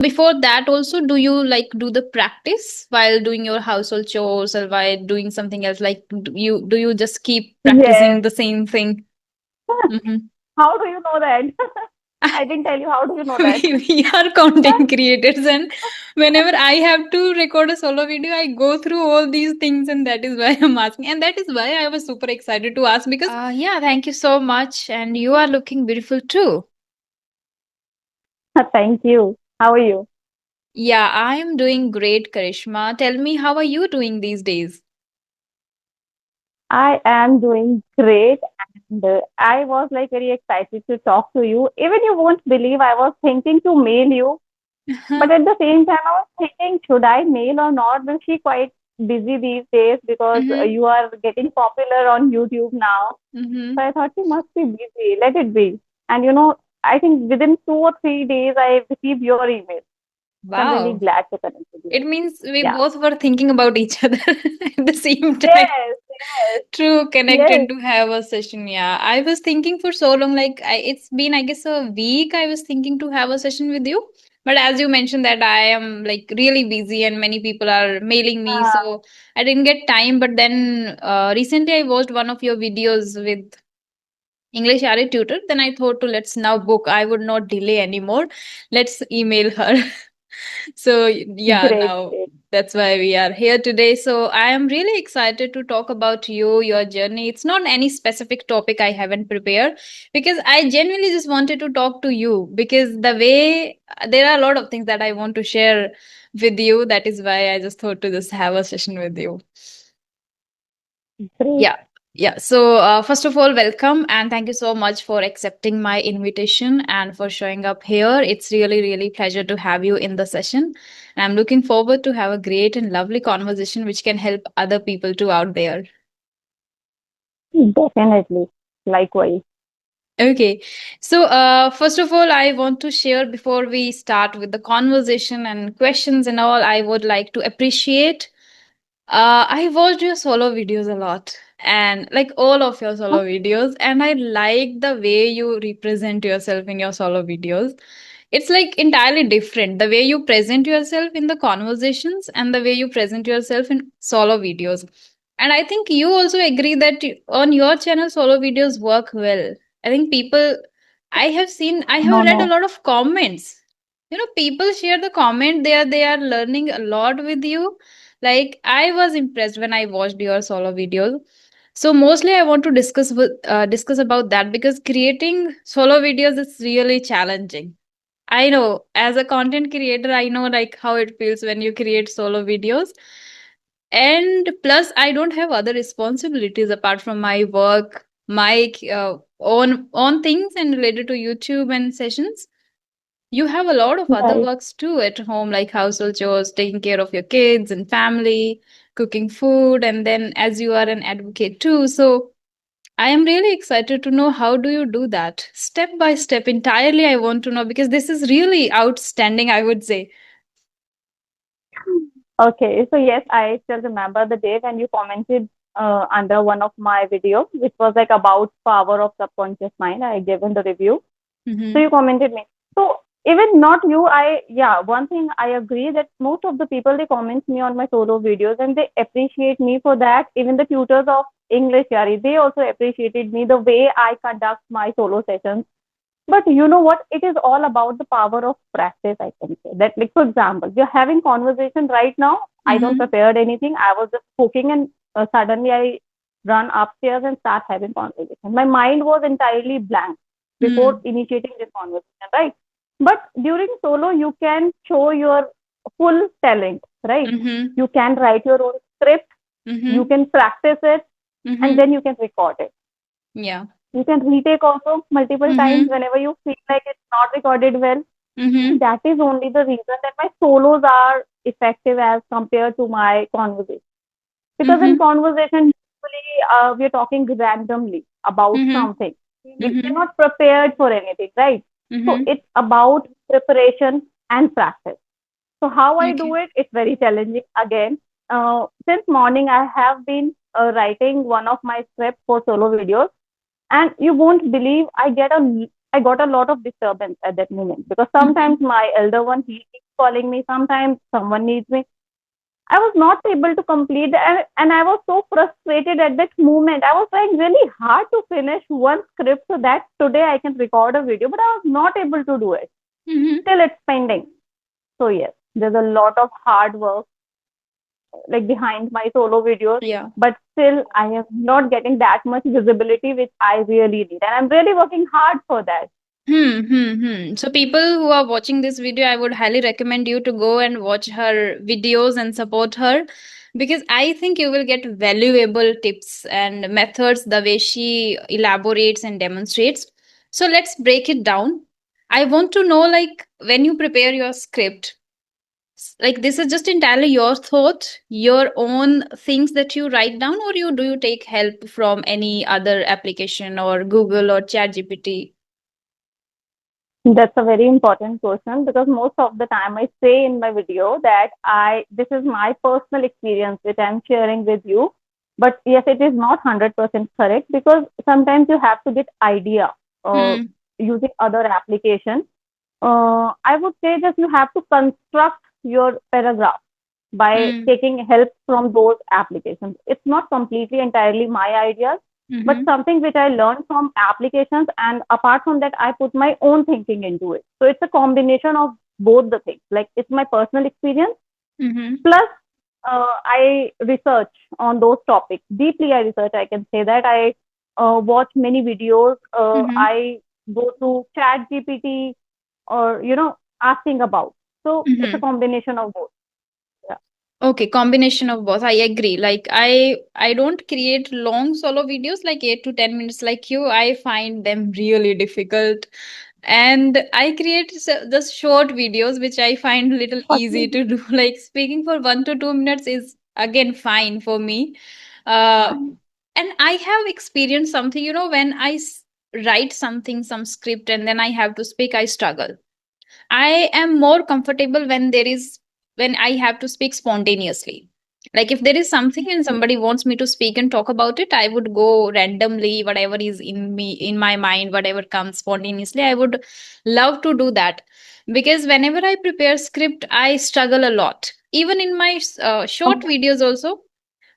Before that also, do you like do the practice while doing your household chores or while doing something else? Like do you just keep practicing Yes. the same thing? Hmm. How do you know that? I didn't tell you. How do you know that? We are content creators, and whenever I have to record a solo video, I go through all these things, and that is why I'm asking, and that is why I was super excited to ask because yeah, thank you so much, and you are looking beautiful too. Thank you. How are you? Yeah, I am doing great, Karishma. Tell me, how are you doing these days? I am doing great, and I was like very excited to talk to you. Even you won't believe I was thinking to mail you, but at the same time I was thinking, should I mail or not? Will she quite busy these days because Mm-hmm. you are getting popular on YouTube now. Mm-hmm. So I thought you must be busy. Let it be. And I think within 2 or 3 days I received your email. So I'm really Wow. glad to connect with you. It means we Yeah. both were thinking about each other at the same time. Yes, yes, True, connected yes. to have a session. Yeah, I was thinking for so long, like it's been, I guess, a week. I was thinking to have a session with you, but as you mentioned that I am like really busy and many people are mailing me, Uh, so I didn't get time. But then recently, I watched one of your videos with English RA tutor. Then I thought to let's now book. I would not delay anymore. Let's email her. So yeah, great, now great. that's why we are here today. So I am really excited to talk about you, your journey. It's not any specific topic I haven't prepared because I genuinely just wanted to talk to you because the way there are a lot of things that I want to share with you. That is why I just thought to just have a session with you. Great. Yeah. Yeah. So, first of all, welcome and thank you so much for accepting my invitation and for showing up here. It's really, really pleasure to have you in the session. And I'm looking forward to have a great and lovely conversation which can help other people too out there. Definitely. Likewise. Okay. So, first of all, I want to share before we start with the conversation and questions and all, I would like to appreciate. I watched your solo videos a lot and like all of your solo videos, and I like the way you represent yourself in your solo videos. It's like entirely different the way you present yourself in the conversations and the way you present yourself in solo videos. And I think you also agree that on your channel, solo videos work well. I think people, I have No, read a no. lot of comments. People share the comment they are learning a lot with you. Like I was impressed when I watched your solo videos. So mostly I want to discuss about that because creating solo videos is really challenging. I know as a content creator, I know like how it feels when you create solo videos. And plus, I don't have other responsibilities apart from my work, my own things and related to YouTube and sessions. You have a lot of other Right. works too at home, like household chores, taking care of your kids and family, cooking food, and then as you are an advocate too. So I am really excited to know how do you do that step by step entirely. I want to know because this is really outstanding, I would say. Okay. So yes, I still remember the day when you commented under one of my videos, which was like about power of subconscious mind. I given the review. So Mm-hmm. you commented me. So even not you, yeah, one thing I agree that most of the people they comment me on my solo videos and they appreciate me for that. Even the tutors of English Yari, they also appreciated me the way I conduct my solo sessions. But you know what? It is all about the power of practice, I can say. That, like, for example, we're having conversation right now. I don't Mm-hmm. prepared anything. I was just cooking and suddenly I run upstairs and start having conversation. My mind was entirely blank before initiating this conversation, right? But during solo, you can show your full talent, right? Mm-hmm. You can write your own script, you Mm-hmm. can practice it, and Mm-hmm. then you can record it. Yeah. You can retake also multiple times Mm-hmm. whenever you feel like it's not recorded well. Mm-hmm. That is only the reason that my solos are effective as compared to my conversation. Because in Mm-hmm. conversation, usually we are talking randomly about Mm-hmm. something. We're Mm-hmm. not prepared for anything, right? So Mm-hmm. it's about preparation and practice. So how I do Okay. it, it's very challenging. Again, since morning, I have been writing one of my scripts for solo videos, and you won't believe I got a lot of disturbance at that moment because sometimes Mm-hmm. my elder one he keeps calling me, sometimes someone needs me. I was not able to complete that, and I was so frustrated at that moment. I was trying really hard to finish one script so that today I can record a video, but I was not able to do it. Mm-hmm. Still, it's pending. So yes, there's a lot of hard work like behind my solo videos, Yeah. but still I am not getting that much visibility which I really need, and I'm really working hard for that. So people who are watching this video, I would highly recommend you to go and watch her videos and support her, because I think you will get valuable tips and methods the way she elaborates and demonstrates. So let's break it down. I want to know, like, when you prepare your script, like, this is just entirely your thought, your own things that you write down, or you do you take help from any other application or Google or ChatGPT? That's a very important question because most of the time I say in my video that I this is my personal experience which I'm sharing with you. But yes, it is not 100% correct because sometimes you have to get idea uh, Hmm. using other application. I would say that you have to construct your paragraph by Hmm. taking help from those applications. It's not completely entirely my ideas, but Mm-hmm. something which I learned from applications. And apart from that, I put my own thinking into it. So it's a combination of both the things. Like it's my personal experience Mm-hmm. plus I research on those topics. Deeply, I research. I can say that I watch many videos. Mm-hmm. I go to Chat GPT or asking about. So it's a Mm-hmm. combination of both. Yeah. Okay, combination of both. I agree. Like, I don't create long solo videos like 8 to 10 minutes like you. I find them really difficult. And I create just short videos which I find little easy Okay. to do. Like, speaking for 1 to 2 minutes is again fine for me. Uh and I have experienced something, when write something, some script, and then I have to speak, I struggle. I am more comfortable when I have to speak spontaneously. Like, if there is something and somebody wants me to speak and talk about it, I would go randomly, whatever is in my mind, whatever comes spontaneously. I would love to do that, because whenever I prepare script, I struggle a lot. Even in my short Okay. videos also,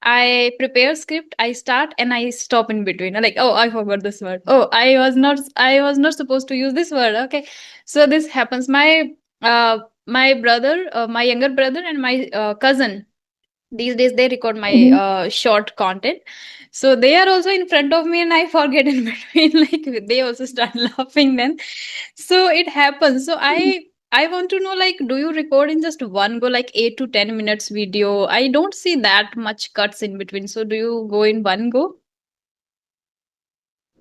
I prepare script, I start and I stop in between. I'm like, oh, I forgot this word. Oh, I was not supposed to use this word. Okay. So this happens. My brother, my younger brother and my cousin, these days they record my Mhm. short content. So they are also in front of me and I forget in between. Like, they also start laughing then. So it happens. So I want to know, like, do you record in just one go, like 8 to 10 minutes video? I don't see that much cuts in between. So do you go in one go?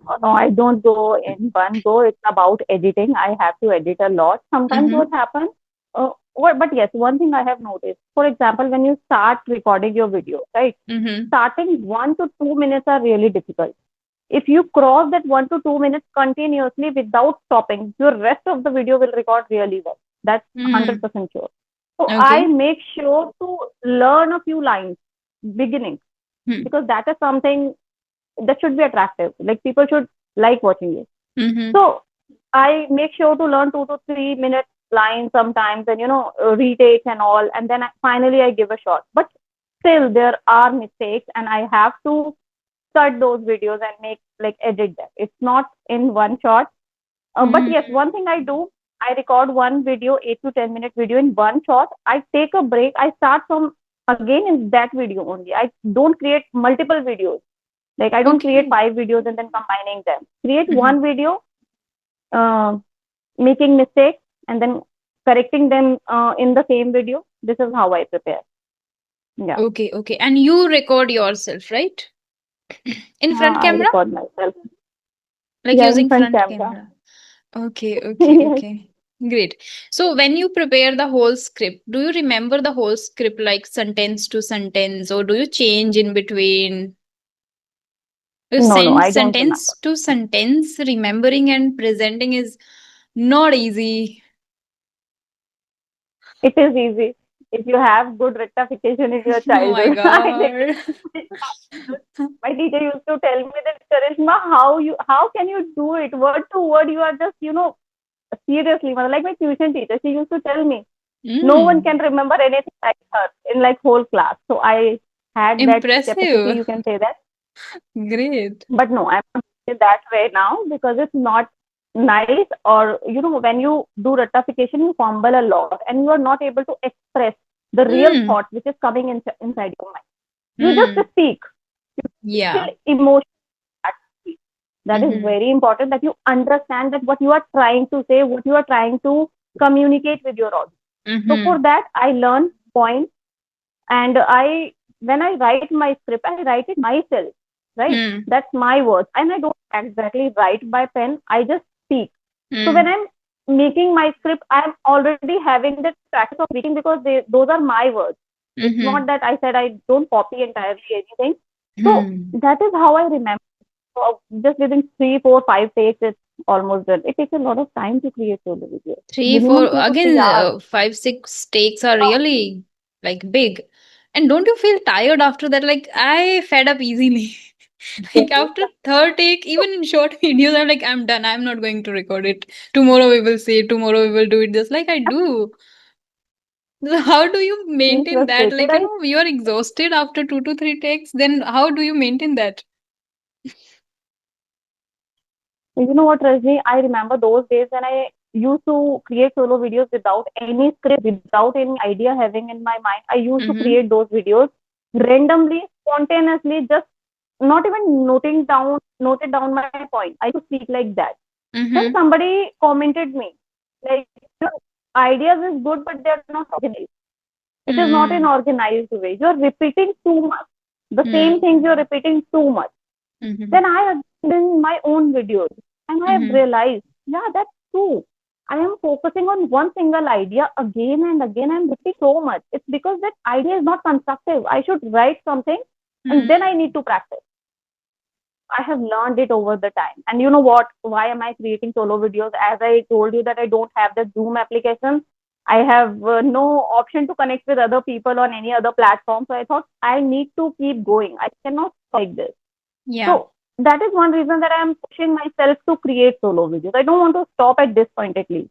Oh, no, I don't go in one go. It's about editing. I have to edit a lot. Sometimes what Mm-hmm. happens, but yes, one thing I have noticed. For example, when you start recording your video, right? Mm-hmm. Starting 1 to 2 minutes are really difficult. If you cross that 1 to 2 minutes continuously without stopping, your rest of the video will record really well. That's Mm-hmm. 100% sure. So I Okay. make sure to learn a few lines beginning because that is something that should be attractive. Like people should like watching it. Mm-hmm. So I make sure to learn 2 to 3 minute lines sometimes and retakes and all, and then finally I give a shot. But still there are mistakes, and I have to cut those videos and make like edit them. It's not in one shot. But yes, Mm-hmm. one thing I do, I record one video, 8 to 10 minute video in one shot. I take a break. I start from again in that video only. I don't create multiple videos. Like I don't create Okay. 5 videos and then combining them. Create Mm-hmm. one video, uh, making mistakes and then correcting them in the same video. This is how I prepare. Yeah, Okay. Okay. And you record yourself, right? In front I camera? record myself. Like Yeah, in using front front camera. camera. Okay, okay, Yes. okay. Great. So when you prepare the whole script, do you remember the whole script like sentence to sentence, or do you change in between? You No, no, send I don't remember. sentence to sentence, remembering and presenting is not easy. It is easy if you have good rectification in your Oh my childhood. I God. literally, my teacher used to tell me that Karishma, how can you do it word to word? You are just seriously, like my tuition teacher, she used to tell me. No one Mm. can remember anything like her in like whole class. So I had that capacity, Impressive. you can say that. Great. But no, I'm not doing it that way now because it's not nice. Or when you do rectification, you fumble a lot and you are not able to express the real Mm. thought which is coming inside your mind. You Mm. just speak. You feel Yeah. emotion. Actually. That is Mm-hmm. very important that you understand that what you are trying to say, what you are trying to communicate with your audience. So Mm-hmm. for that, I learn points, and when I write my script, I write it myself, right? Mm. That's my words, and I don't exactly write by pen. I just speak. So when Mm. I'm making my script, I'm already having that practice of speaking because those are my words. It's Mm-hmm. not that I said I don't copy entirely anything. So Hmm. that is how I remember. So just within 3, 4, 5 takes, it's almost done. It takes a lot of time to create solo videos. Three, Minimum four, 2 to 3 hours. again, 5, 6 takes are really like big. And don't you feel tired after that? Like, I fed up easily. Like, after third take, even in short videos, I'm like, I'm done. I'm not going to record it. Tomorrow we will see it. Tomorrow we will do it just like I do. So how do you Feel maintain that? frustrated. Like, you are exhausted after 2 to 3 takes. Then how do you maintain that? You know what, Rajni? I remember those days when I used to create solo videos without any script, without any idea having in my mind. I used to Mm-hmm. create those videos randomly, spontaneously, just not even noted down my point. I used to speak like that. Then Mm-hmm. somebody commented me, like, your ideas is good, but they're not organized. It is not an Mm-hmm. organized way. You're repeating too much. The same Mm-hmm. things you're repeating too much. Mm-hmm. Then I have in my own videos and I have Mm-hmm. realized, yeah, that's true. I am focusing on one single idea again and again. I'm repeating so much. It's because that idea is not constructive. I should write something and then I need to practice. I have learned it over the time. And you know what? Why am I creating solo videos? As I told you that I don't have the Zoom application. I have no option to connect with other people on any other platform. So I thought I need to keep going. I cannot stop like this. Yeah. So that is one reason that I am pushing myself to create solo videos. I don't want to stop at this point at least.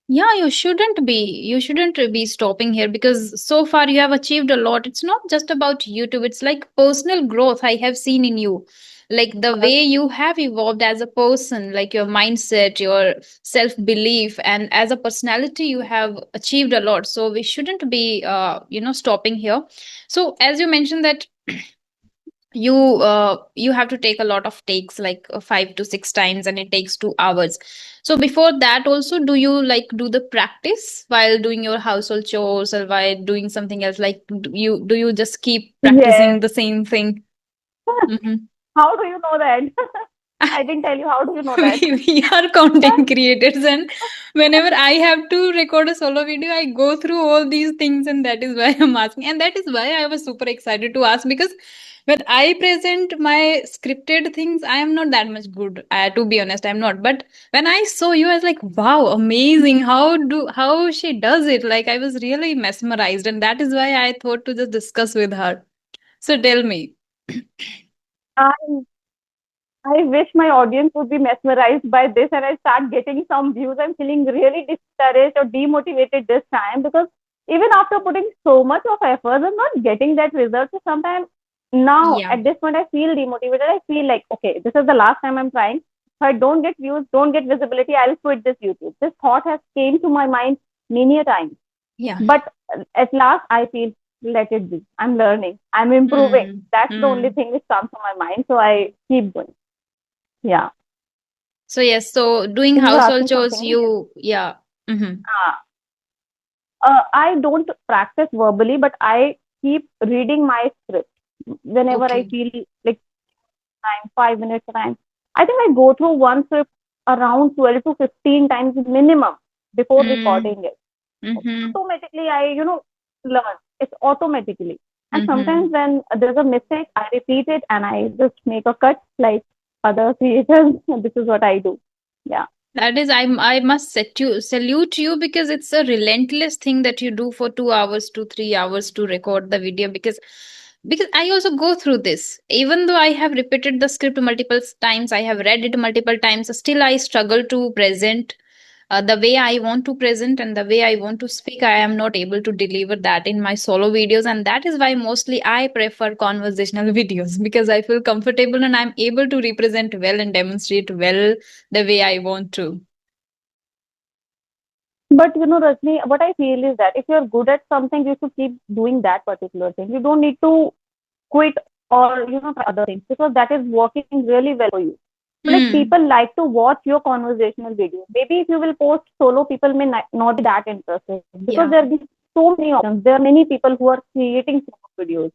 Yeah, you shouldn't be. You shouldn't be stopping here because so far you have achieved a lot. It's not just about YouTube, it's like personal growth I have seen in you. Like the way you have evolved as a person, like your mindset, your self belief, and as a personality, you have achieved a lot. So we shouldn't be, stopping here. So, as you mentioned, that you have to take a lot of takes like 5 to 6 times and it takes 2 hours. So before that also, do you like do the practice while doing your household chores or while doing something else? Like do you just keep Yes. practicing the same thing? Mm-hmm. How do you know that? I didn't tell you. How do you know that? We are content creators, and whenever I have to record a solo video, I go through all these things, and that is why I'm asking, and that is why I was super excited to ask, because when I present my scripted things, I am not that much good, to be honest, I'm not. But when I saw you, I was like, wow, amazing, how she does it. Like, I was really mesmerized, and that is why I thought to just discuss with her. So tell me. I I wish my audience would be mesmerized by this and I start getting some views. I'm feeling really discouraged or demotivated this time because even after putting so much of effort, I'm not getting that result. So sometimes now Yeah. at this point, I feel demotivated. I feel like, okay, this is the last time I'm trying. If I don't get views, don't get visibility, I'll quit this YouTube. This thought has came to my mind many a times. Yeah. But at last, I feel let it be. I'm learning. I'm improving. Hmm. That's the only Hmm. thing which comes to my mind. So I keep going. Yeah. So yes, so doing So you were household asking chores, something, right? you yeah. Mm-hmm. I don't practice verbally, but I keep reading my script whenever I Okay. feel like time, 5 minutes time. I think I go through one script around 12 to 15 times minimum before Mm. recording it. Mm-hmm. Automatically, learn. It's automatically. And Mm-hmm. sometimes when there's a mistake, I repeat it and I just make a cut like other creators. This is what I do. Yeah. That is, I must salute you, because it's a relentless thing that you do for 2 hours to 3 hours to record the video, because I also go through this. Even though I have repeated the script multiple times, I have read it multiple times, still I struggle to present. The way I want to present and the way I want to speak, I am not able to deliver that in my solo videos. And that is why mostly I prefer conversational videos, because I feel comfortable and I'm able to represent well and demonstrate well the way I want to. But Rajni, what I feel is that if you're good at something, you should keep doing that particular thing. You don't need to quit or try other things, because that is working really well for you. Like, Hmm. people like to watch your conversational videos. Maybe if you will post solo, people may not be that interested, because Yeah. there are so many options. There are many people who are creating solo videos.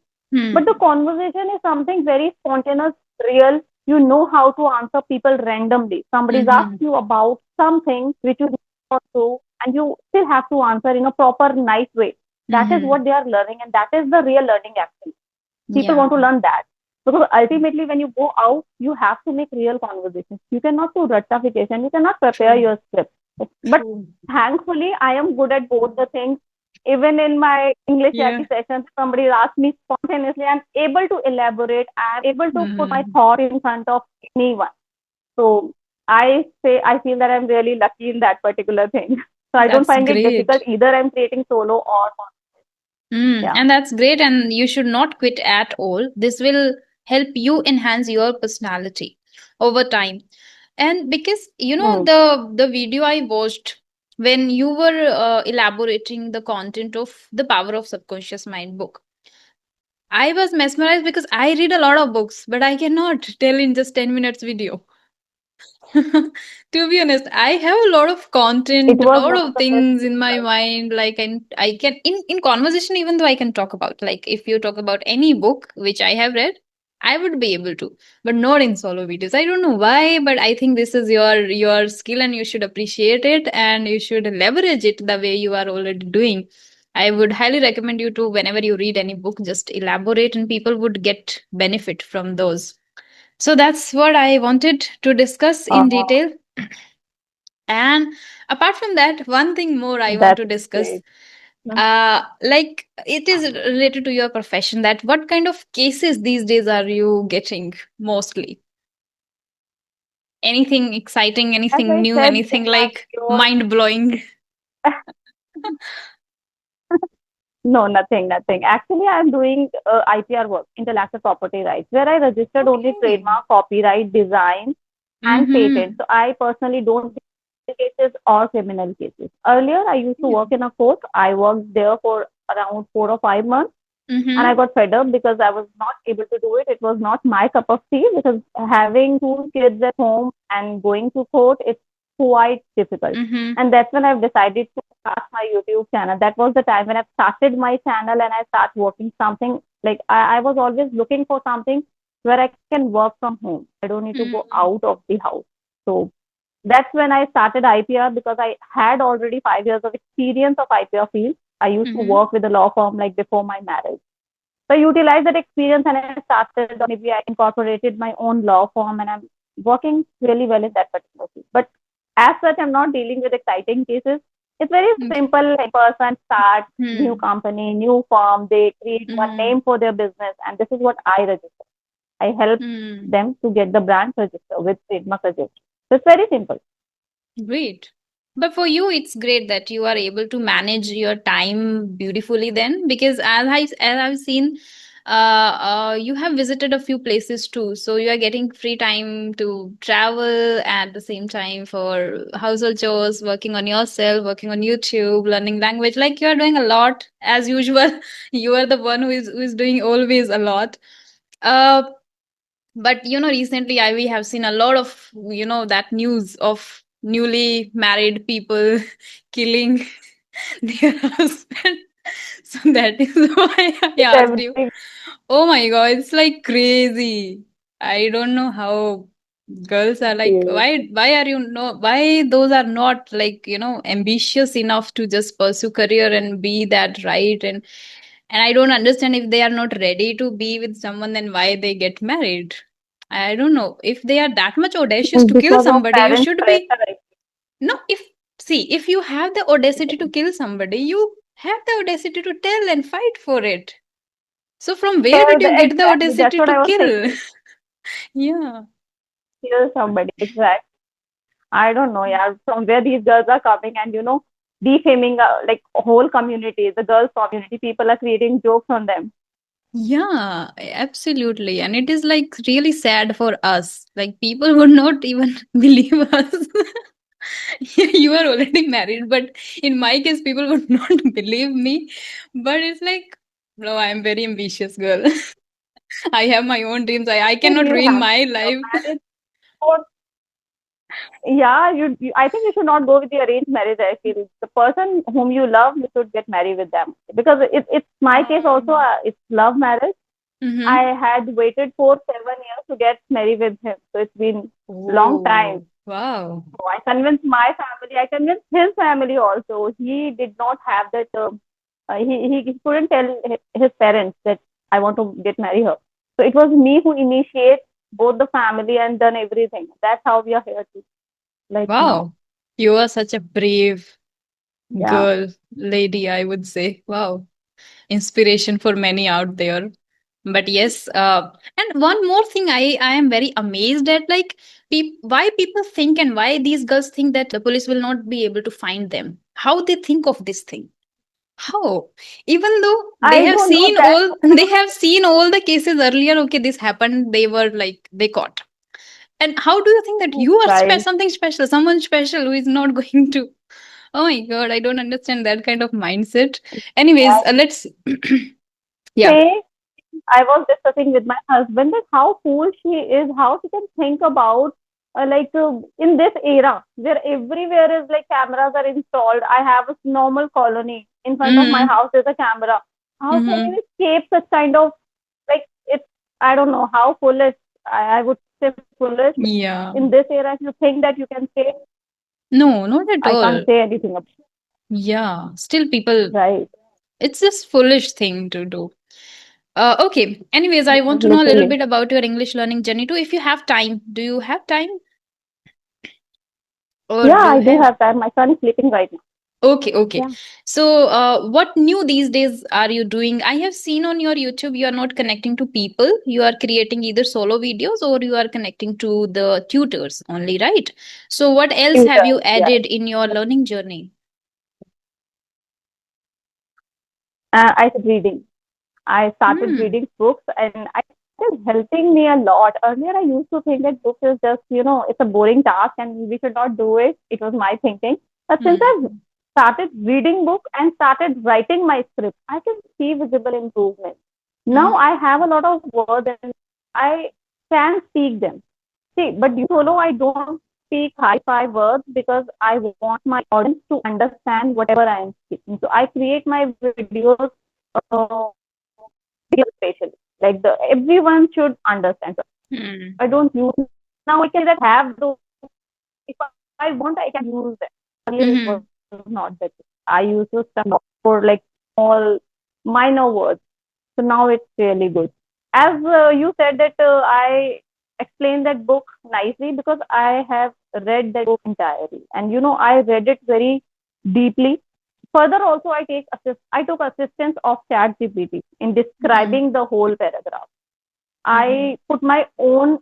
But the Hmm. conversation is something very spontaneous, real. You know how to answer people randomly. Somebody's asked Mm-hmm. you about something which you not know, and you still have to answer in a proper, nice way. That is Mm-hmm. what they are learning, and that is the real learning actually. People want Yeah. to learn that. Because ultimately, when you go out, you have to make real conversations. You cannot do ratification. You cannot prepare True. your script. But True. thankfully, I am good at both the things. Even in my English Yeah. Yaki sessions, somebody asks me spontaneously, I'm able to elaborate. I'm able to put my Mm. thought in front of anyone. So I feel that I'm really lucky in that particular thing. So I don't That's find it difficult great. either. I'm creating solo or Mm, yeah. and that's great, and you should not quit at all. This will help you enhance your personality over time. And because Hmm. the video I watched when you were elaborating the content of the Power of Subconscious Mind book, I was mesmerized because I read a lot of books, but I cannot tell in just 10 minutes video. To be honest, I have a lot of It content, a was lot one of of the best things in books my I mind. Like, and I can in conversation, even though I can talk about, like, if you talk about any book which I have read, I would be able to, but not in solo videos. I don't know why, but I think this is your skill, and you should appreciate it, and you should leverage it the way you are already doing. I would highly recommend you to, whenever you read any book, just elaborate, and people would get benefit from those. So that's what I wanted to discuss in uh, detail. And apart from that, one thing more I want that's to discuss. great. Hmm. Like, it is related to your profession, that what kind of cases these days are you getting mostly? Anything exciting, As anything I new, said in anything my like videos, mind blowing? no, nothing, nothing. Actually, I'm doing IPR work, intellectual property rights, where I registered only Okay. trademark, copyright, design, and patent. Mm-hmm. So I personally don't do cases or criminal cases. Earlier, I used to Yeah. work in a court. I worked there for around 4 or 5 months. And I Mm-hmm. got fed up because I was not able to do it. It was not my cup of tea, because having two kids at home and going to court, it's quite difficult. Mm-hmm. And that's when I've decided to start my YouTube channel. That was the time when I started my channel, and I started working something like I was always looking for something where I can work from home. I don't need to go Mm-hmm. out of the house. So that's when I started IPR, because I had already 5 years of experience of IPR field. I used to Mm-hmm. work with a law firm like before my marriage. So I utilized that experience and I started, or maybe I incorporated my own law firm, and I'm working really well in that particular field. But as such, I'm not dealing with exciting cases. It's very Okay. simple. A person starts new Hmm. company, new firm, they create one Mm-hmm. name for their business, and this is what I register. I help Hmm. them to get the brand register with trademark register. So it's very simple. Great. But for you, it's great that you are able to manage your time beautifully then, because as I've seen, you have visited a few places too. So you are getting free time to travel at the same time for household chores, working on yourself, working on YouTube, learning language. Like, you are doing a lot as usual. You are the one who is doing always a lot. Uh, but recently we have seen a lot of that news of newly married people killing their husband. So that is why I It's asked you. everything. Oh my god, it's like crazy. I don't know how girls are like, why are you no why those are not, like, ambitious enough to just pursue career and be that right. And I don't understand, if they are not ready to be with someone, then why they get married. I don't know. If they are that much audacious to kill Because of somebody, you parents' should be. pressure. No, if you have the audacity to kill somebody, you have the audacity to tell and fight for it. So from where did you get the Exactly. That's audacity what to I was kill? thinking. Yeah. Kill somebody. Exactly. I don't know, yeah, from where these girls are coming and, defaming like whole community, the girls community. People are creating jokes on them. Yeah, absolutely. And it is like really sad for us. Like people would not even believe us. You are already married, but in my case, people would not believe me. But it's like, no, I'm very ambitious girl. I have my own dreams. I I think cannot you ruin have my a life. marriage for, yeah, I think you should not go with the arranged marriage. I feel the person whom you love, you should get married with them because it's my case also. It's love marriage. I Mm-hmm. had waited for 7 years to get married with him, so it's been long time. Oh, wow. So I convinced my family. I convinced his family also. He did not have that. He couldn't tell his parents that I want to get marry her. So it was me who initiate both the family and done everything. That's how we are here to like now. Wow. You are such a brave Yeah, girl, lady, I would say. Wow. Inspiration for many out there. But yes, and one more thing I am very amazed at, like, why people think and why these girls think that the police will not be able to find them. How they think of this thing. How? Even though I don't know that. they have seen all the cases earlier, okay, this happened, they were like, they caught. And how do you think that you are Right. something special, someone special who is not going to? Oh my god, I don't understand that kind of mindset. Anyways, let's. Yeah. Say I was discussing with my husband that how fool she is, how she can think about in this era where everywhere is like cameras are installed. I have a normal colony in front of my Mm-hmm. house. There's a camera. How can Mm-hmm. you escape such kind of like it's? I don't know how foolish. I would say foolish. In Yeah. this era, if you think that you can say, No, not at I can't all. say anything about Yeah. Still, people, right. it's just foolish thing to do. Okay. Anyways, I want to know a little Literally. bit about your English learning journey too. If you have time, do you have time or Yeah, do you I do have? have time. My son is sleeping right now. Okay, okay. Yeah. So, what new these days are you doing? I have seen on your YouTube you are not connecting to people. You are creating either solo videos or you are connecting to the tutors only, right? So, what else have you Tutors, yeah. added in your learning journey? I started reading. I started Hmm. reading books, and I it is helping me a lot. Earlier, I used to think that books is just it's a boring task and we should not do it. It was my thinking. But since Hmm. I've started reading books and started writing my script, I can see visible improvement. Now Hmm. I have a lot of words and I can speak them. See, but solo, I don't speak high-fi words because I want my audience to understand whatever I am speaking. So I create my videos uh, spatially. Like the everyone should understand. So Hmm. I don't use now. I can that have those. If I want, I can use them. Earlier, it was Hmm. not that. I used to stuff for like small, minor words. So now it's really good. As you said that I explained that book nicely because I have read that book entirely, and I read it very deeply. Further, also I took assistance of ChatGPT in Hmm. describing the whole paragraph. Hmm. I put my own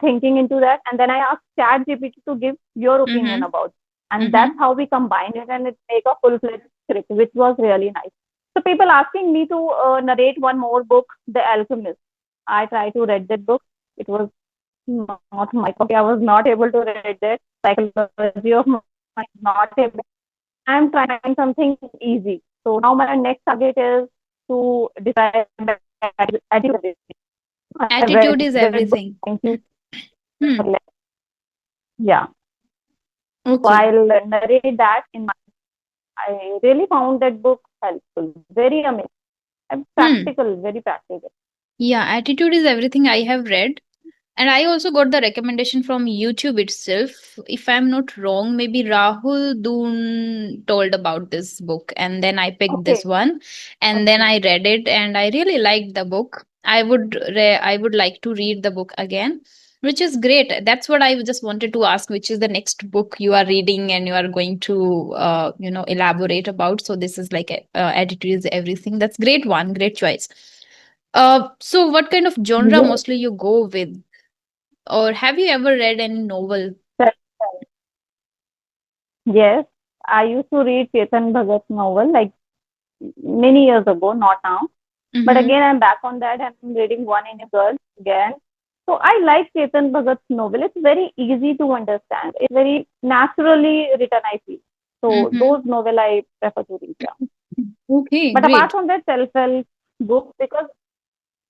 thinking into that, and then I asked ChatGPT to give your opinion Hmm. about it. And that's Hmm. how we combined it, and it make a full-fledged script, which was really nice. So people asking me to narrate one more book, The Alchemist. I tried to read that book. It was not my copy. I was not able to read that. Psychology of mind, not able. I'm trying something easy. So now my next target is to describe attitude. I read Attitude is that book. everything. Thank you. Hmm. Yeah. So Okay. I'll narrate that in my. I really found that book helpful. Very amazing. And Hmm. practical. Very practical. Yeah, attitude is everything I have read. And I also got the recommendation from YouTube itself. If I'm not wrong, maybe Rahul Doon told about this book, and then I picked this Okay. one, and then Okay. I read it, and I really liked the book. I would like to read the book again, which is great. That's what I just wanted to ask. Which is the next book you are reading and you are going to elaborate about? So this is like attitude is everything. That's great one, great choice. So what kind of genre Yes. mostly you go with? Or have you ever read any novel? Right. Yes, I used to read Chetan Bhagat's novel like many years ago, not now. But Mm-hmm. again, I'm back on that and I'm reading One in a Girl again. So I like Chetan Bhagat's novel. It's very easy to understand. It's very naturally written, I feel. So Mm-hmm. those novel I prefer to read. Yeah. Okay, But apart great. from that, self-help books, because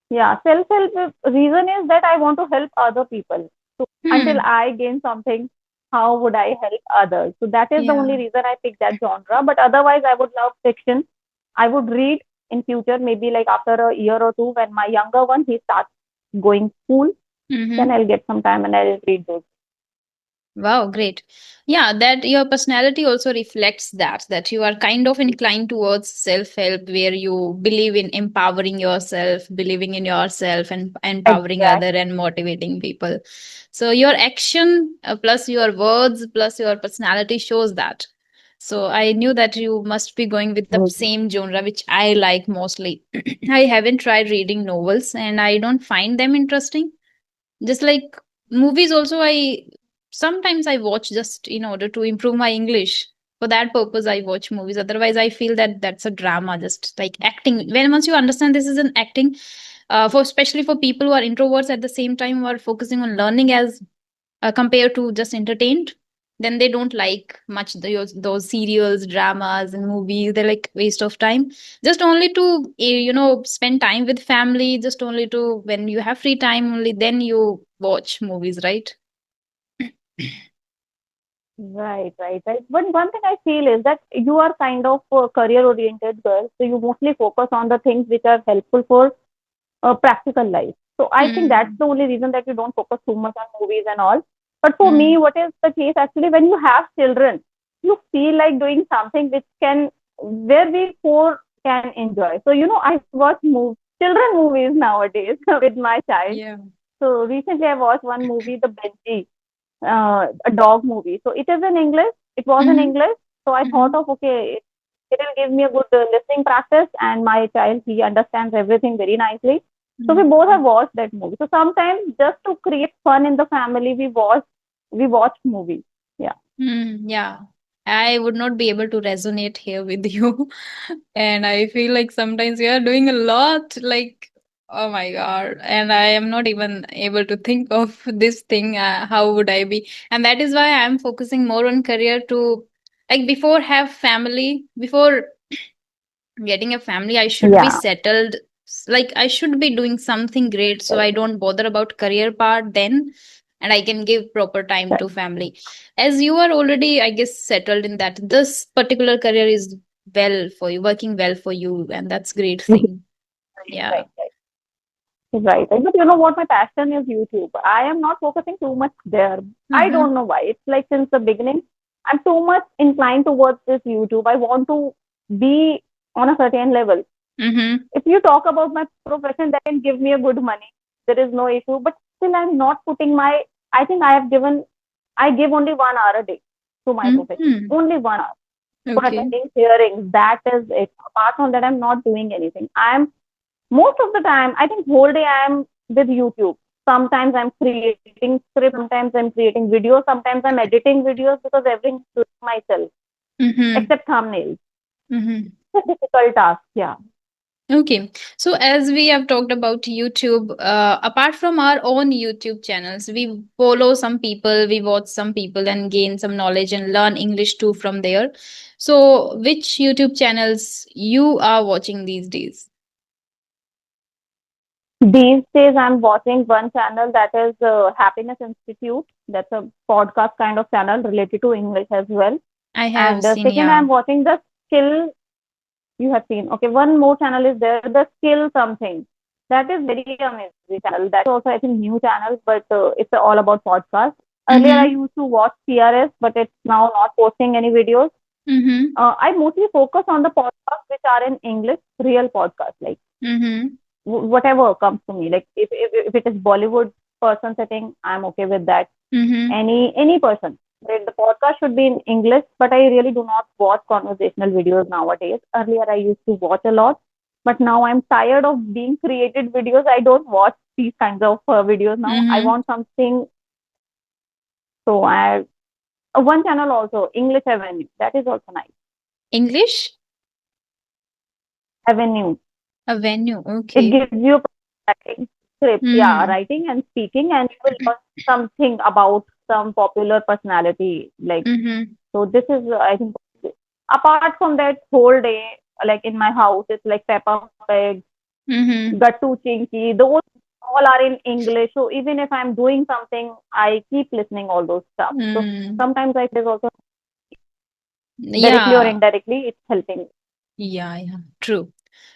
yeah, self-help reason is that I want to help other people. So until Hmm. I gain something, how would I help others? So that is the Yeah. only reason I picked that genre. But otherwise, I would love fiction. I would read in future, maybe like after a year or two, when my younger one he starts going school, then Mm-hmm. I'll get some time and I'll read those. Wow, great. Yeah, that your personality also reflects that you are kind of inclined towards self-help, where you believe in empowering yourself, believing in yourself, and empowering other Exactly. and motivating people. So your action plus your words plus your personality shows that. So I knew that you must be going with the same genre, which I like mostly. I haven't tried reading novels, and I don't find them interesting. Just like movies also, I sometimes I watch just in order to improve my English. For that purpose I watch movies. Otherwise I feel that that's a drama, just like acting. When once you understand this is an acting, for especially for people who are introverts at the same time who are focusing on learning as compared to just entertained, then they don't like much those serials, dramas and movies. They're like waste of time, just only to spend time with family, just only to when you have free time only then you watch movies, right? Right, right, right. But one thing I feel is that you are kind of a career-oriented girl, so you mostly focus on the things which are helpful for practical life. So I think that's Hmm. the only reason that you don't focus too much on movies and all. But for me, Hmm. what is the case actually when you have children, you feel like doing something which can, where we four can enjoy. So, I watch children movies nowadays with my child. Yeah. So recently I watched one movie, The Benji, a dog movie. So it is in English. It was in Hmm. English. So I thought Hmm. of, okay, it will give me a good listening practice, and my child he understands everything very nicely. So we both have watched that movie. So sometimes just to create fun in the family, we watch movies. Yeah. Yeah, I would not be able to resonate here with you. And I feel like sometimes you are doing a lot, like, oh my God. And I am not even able to think of this thing. How would I be? And that is why I am focusing more on career to, like, before have family, before getting a family, I should be Yeah. settled. Like, I should be doing something great so I don't bother about career part then, and I can give proper time Right. to family. As you are already, I guess, settled in that this particular career is well for you, working well for you, and that's great Right. thing. Yeah. Right. Right. But you know what? My passion is YouTube. I am not focusing too much there. I Uh-huh. don't know why. It's like since the beginning, I'm too much inclined towards this YouTube. I want to be on a certain level. Mm-hmm. If you talk about my profession, that can give me a good money. There is no issue. But still, I'm not putting I think I give only 1 hour a day to my profession. Mm-hmm. Only 1 hour for Okay. attending hearings. That is it. Apart from that, I'm not doing anything. Most of the time, I think whole day I'm with YouTube. Sometimes I'm creating scripts, sometimes I'm creating videos, sometimes I'm editing videos because everything is myself, Mm-hmm. except thumbnails. Mm-hmm. It's a difficult task, yeah. Okay, so as we have talked about YouTube, apart from our own YouTube channels, we follow some people, we watch some people, and gain some knowledge and learn English too from there. So, which YouTube channels you are watching these days? These days, I'm watching one channel that is Happiness Institute. That's a podcast kind of channel related to English as well. I have And seen, second, yeah. I'm watching the skill you have seen. Okay, one more channel is there, the skill something. That is very amazing channel. That is also, I think, new channel, but it's all about podcast. Earlier, I Mm-hmm. used to watch CRS, but it's now not posting any videos. Mm-hmm. I mostly focus on the podcasts which are in English, real podcasts, like Mm-hmm. whatever comes to me. Like if it is Bollywood person setting, I'm okay with that. Mm-hmm. Any person. Right? The podcast should be in English, but I really do not watch conversational videos nowadays. Earlier, I used to watch a lot, but now I'm tired of being created videos. I don't watch these kinds of videos now. I Mm-hmm. want something. So I One channel also, English Avenue. That is also nice. English? Avenue. A venue. It Okay. gives you writing script, yeah, Mm-hmm. writing and speaking, and you will learn something about some popular personality. Like, Mm-hmm. so this is, I think, apart from that, whole day, like in my house, it's like Peppa Pig, Mm-hmm. Gattu Chinky, those all are in English. So even if I'm doing something, I keep listening all those stuff. So Mm. sometimes I feel also directly or Yeah. indirectly, it's helping. Yeah, yeah. True.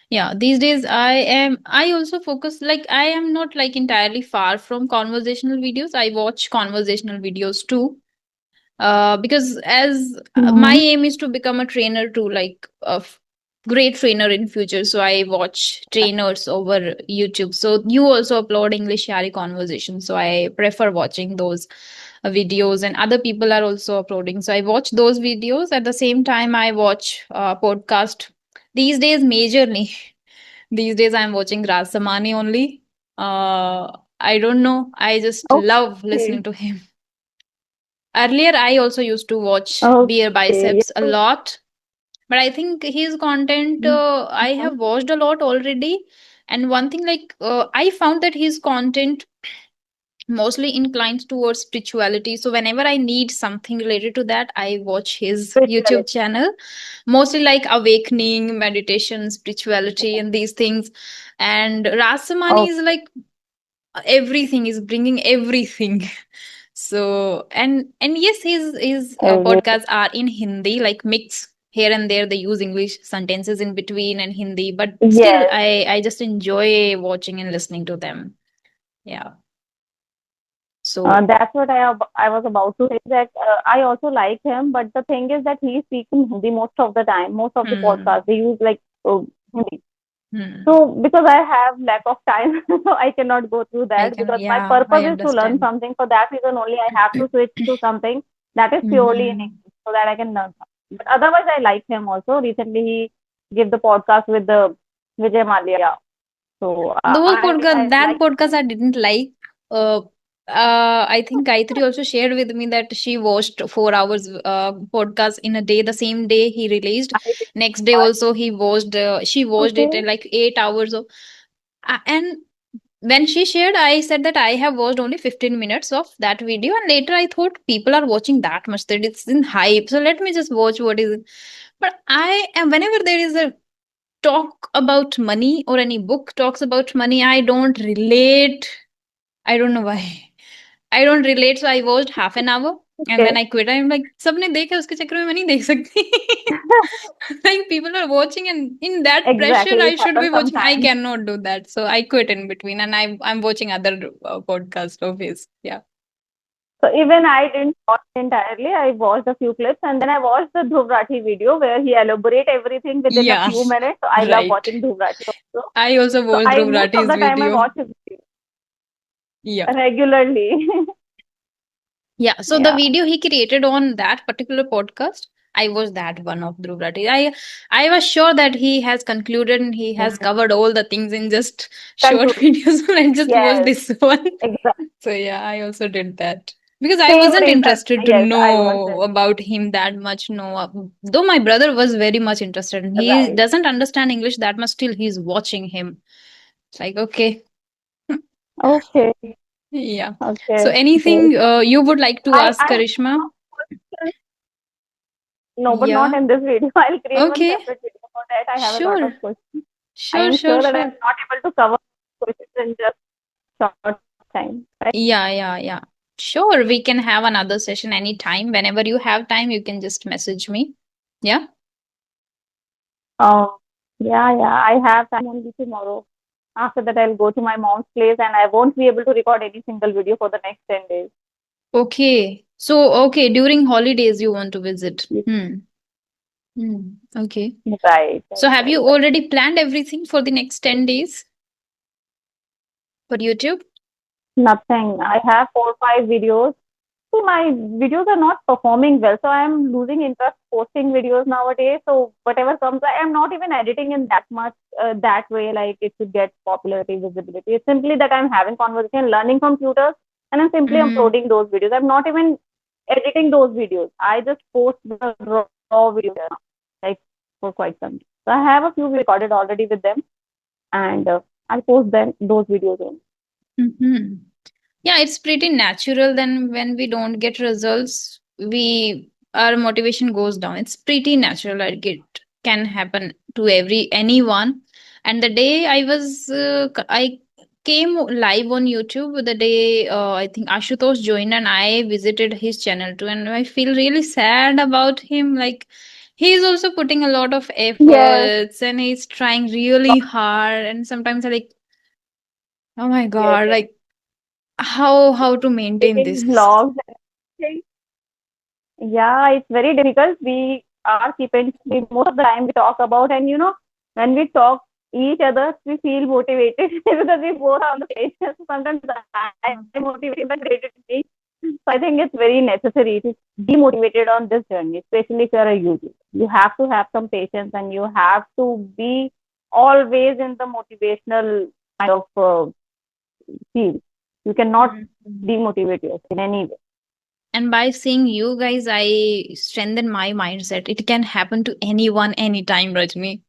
Yeah, these days I also focus, like I am not like entirely far from conversational videos. I watch conversational videos too. Because as my Mm-hmm. aim is to become a trainer too, like great trainer in future. So I watch trainers over YouTube. So you also upload English Yari conversations. So I prefer watching those videos, and other people are also uploading. So I watch those videos. At the same time, I watch podcast. These days, majorly, these days I'm watching Rasamani only. I don't know. I just love Okay. listening to him. Earlier, I also used to watch Beer Okay. Biceps a lot, but I think his content I Mhm. have watched a lot already. And one thing, like I found that his content mostly inclines towards spirituality. So whenever I need something related to that, I watch his YouTube Spirituality. channel, mostly like awakening, meditation, spirituality, Yeah. and these things. And Rasamani Oh, is like everything, is bringing everything. So and yes, his everything. podcasts are in Hindi, like mix here and there. They use English sentences in between and Hindi, but still Yes. I just enjoy watching and listening to them. Yeah. So That's what I was about to say that I also like him, but the thing is that he speaks in Hindi most of the time. Most of the podcasts hmm, they use like Hindi. hmm, So because I have lack of time, so I cannot go through I that can, because my yeah, I purpose is to learn understand. something. For that reason only, I have to switch to something that is purely in Hmm. English so that I can learn something. But otherwise, I like him also. Recently, he gave the podcast with the Vijay Malia. So Those I podcast, that like podcast I didn't like. Uh, I think Gayatri also shared with me that she watched 4 hours podcast in a day. The same day he released. I did Next day watch. also he watched. She watched it Okay. in like 8 hours. And when she shared, I said that I have watched only 15 minutes of that video, and later I thought people are watching that much, that it's in hype. So let me just watch what is it. But I am, whenever there is a talk about money or any book talks about money, I don't relate. I don't know why. I don't relate. So I watched half an hour, and then Okay. I quit. I'm like, सबने देखा उसके चक्कर में मैं नहीं देख सकती. Like people are watching, and in that pressure Exactly. I It should be happens watching. I sometimes. cannot do that. So I quit in between, and I'm watching other podcast of his. Yeah. So even I didn't watch entirely. I watched a few clips and then I watched the Dhruv Rathi video where he elaborate everything within a Yeah. few minutes. So I love Right. watching Dhruv Rathi also. I also So watched I Dhruv most of Rathi's the time I video. watch his video Yeah. regularly. Yeah, so the Yeah. video he created on that particular podcast, I was that one of Dhruv Rathi. I was sure that he has concluded and he has Mm. covered all the things in just short Conclude. videos. I just watched Yes. this one. Exactly. So yeah, I also did that because I Same wasn't reason. interested to Yes, I watched know it. about him that much. No, though my brother was very much interested, and he Right. doesn't understand English that much. Still, he's watching him. It's like okay, Okay. yeah. So Okay. Great. anything you would like to ask I have Karishma? a question. No, but not Yeah. in this video. I'll create one Okay. separate video for that. I have a lot Sure. of questions. I Sure, am sure, sure that I'm sure. not able to cover questions in just short time. Right? Yeah, yeah, yeah. Sure, we can have another session anytime. Whenever you have time, you can just message me. Yeah. Um, yeah, yeah. I have time only tomorrow. After that, I'll go to my mom's place and I won't be able to record any single video for the next 10 days. Okay. So, okay, during holidays you want to visit. Yes. Hmm. Hmm. Okay. Right, So, right, have right, you right. already planned everything for the next 10 days for YouTube? Nothing. I have 4 5 videos. See, my videos are not performing well, so I am losing interest posting videos nowadays. So whatever comes, I am not even editing in that much that way, like it should get popularity, visibility. It's simply that I'm having conversation, learning from tutors, and I'm simply Mm-hmm. uploading those videos. I'm not even editing those videos. I just post the raw videos there now, like for quite some time. So I have a few recorded already with them, and I'll post them those videos in. Hmm. Yeah, it's pretty natural then when we don't get results, we our motivation goes down. It's pretty natural, like it can happen to anyone. And the day I came live on YouTube, the day I think Ashutosh joined and I visited his channel too, and I feel really sad about him. Like he's also putting a lot of Yes, efforts and he's trying really hard, and sometimes I like, oh my yes, god, yes. like how to maintain Making this. vlogs and everything. Yeah, it's very difficult. We are keeping most of the time we talk about, and when we talk each other, we feel motivated because we both are on the page. So sometimes I motivate him and related to me. So I think it's very necessary to be motivated on this journey, especially if you're a YouTuber. You have to have some patience and you have to be always in the motivational kind of field. You cannot Mhm. demotivate yourself in any way. And by seeing you guys, I strengthen my mindset. It can happen to anyone, anytime, Rajni.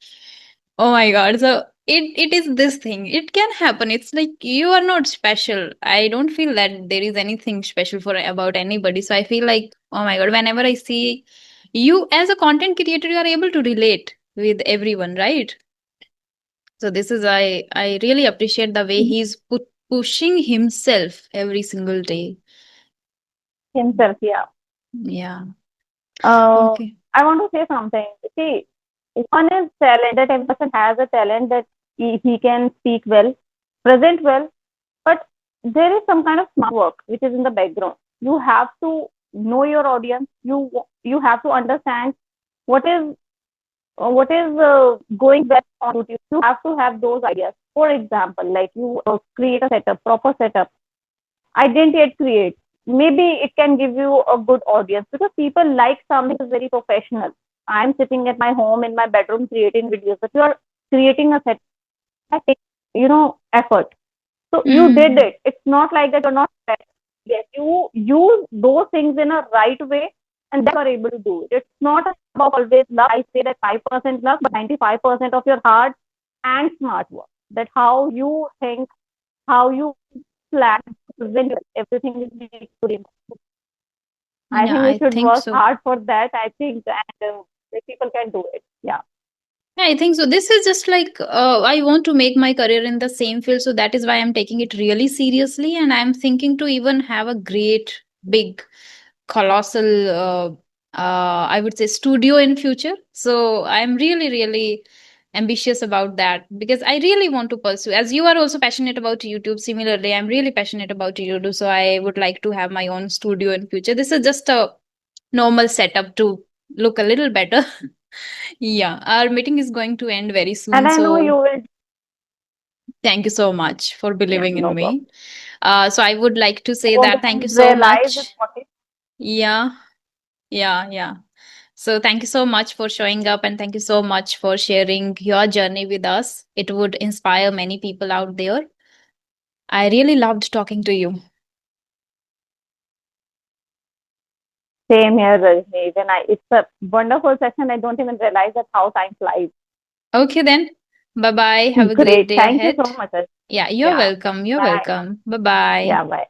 Oh my god. So it is this thing. It can happen. It's like you are not special. I don't feel that there is anything special for about anybody. So I feel like, oh my god, whenever I see you as a content creator, you are able to relate with everyone, right? So this is I really appreciate the way he's pushing himself every single day. Himself, yeah. Yeah. Uh, Okay. I want to say something. See, one is talent, that every person has a talent that he can speak well, present well, but there is some kind of smart work which is in the background. You have to know your audience. You have to understand what is going well on YouTube. You have to have those ideas. For example, like you create a setup, proper setup. I didn't yet create. Maybe it can give you a good audience because people like something is very professional. I'm sitting at my home in my bedroom creating videos, but you are creating a set that takes, effort. So you did Mm. it. It's not like that you're not prepared. Yes, you use those things in a right way and then you are able to do it. It's not about always luck. I say that 5% luck, but 95% of your hard and smart work. That how you think, how you plan, when everything is made to be. I Yeah, think we I should think work so. hard for that. I think, and people can do it. Yeah. Yeah, I think so. This is just like I want to make my career in the same field, so that is why I'm taking it really seriously, and I'm thinking to even have a great, big, colossal, I would say, studio in future. So I'm really, really ambitious about that because I really want to pursue. As you are also passionate about YouTube, similarly, I'm really passionate about YouTube. So I would like to have my own studio in future. This is just a normal setup to look a little better. Yeah, our meeting is going to end very And soon. I know you So will. thank you so much for Yeah, believing in no problem. me. So I would like to I say want that to thank you so realize it. much. Yeah, yeah. So thank you so much for showing up and thank you so much for sharing your journey with us. It would inspire many people out there. I really loved talking to you. Same here, Rajni. It's a wonderful session. I don't even realize that how time flies. Okay, then. Bye bye. Have a great Great. day Thank you so ahead. much. Rajni. Yeah, you're Yeah. welcome. You're Bye. welcome. Bye bye. Yeah, bye.